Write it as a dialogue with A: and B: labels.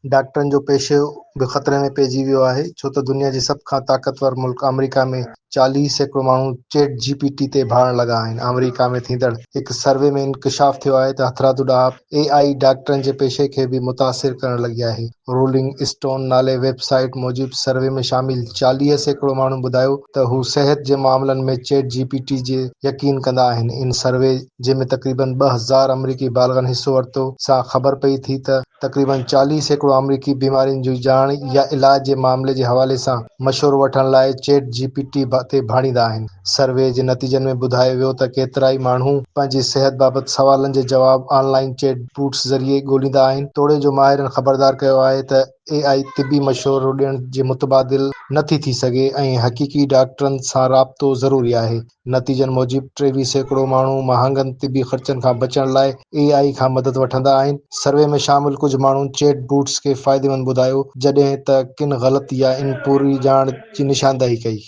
A: डॉक्टरनि जो पेशे बि ख़तरे में पइजी वियो आहे, छो त दुनिया जे सभ खां ताक़तवर मुल्क अमेरिका में 40% माण्हू चैट जीपीटी ते भाड़ण लॻा आहिनि। अमेरिका में थींदड़ हिकु सर्वे में इंकशाफ थियो आहे त हथरादू ॾांहुं एआई डॉक्टरनि जे पेशे खे बि मुतासिर करण लॻी आहे। रोलिंग स्टोन नाले वेबसाइट मूजिबि सर्वे में शामिल 40% माण्हू ॿुधायो त हू सिहत जे मामलनि में चैट जीपीटी जे यकीन कंदा आहिनि। इन सर्वे जंहिंमें तक़रीबन 2000 अमरीकी बालगनि हिसो वरितो सां ख़बर पई थी त तक़रीबन 40% अमरीकी बीमारियुनि जी ॼाण या इलाज जे मामले जे हवाले सां मशवरो वठण लाइ चैट जीपीटी ते भाड़ींदा आहिनि। सर्वे जे नतीजनि में ॿुधायो वियो त केतिराई माण्हू पंहिंजी सिहत बाबति सवालनि जे जवाब ऑनलाइन चैट बूट्स ज़रिए ॻोल्हींदा आहिनि। तोड़े जो माहिरनि ख़बरदार कयो आहे त एआई तिबी मशवरो ॾियण जे मुतबादिल नथी थी सघे ऐं हक़ीक़ी डॉक्टरनि सां राब्तो ज़रूरी आहे। नतीजनि मूजिबि 23% माण्हू महांगनि तिबी ख़र्चनि खां बचण लाइ एआई खां मदद वठंदा आहिनि। सर्वे में शामिल कुझु माण्हुनि चैट बूट्स खे फ़ाइदेमंद ॿुधायो, जॾहिं त किन ग़लति या इन पूरी ॼाण जी निशानदही कई।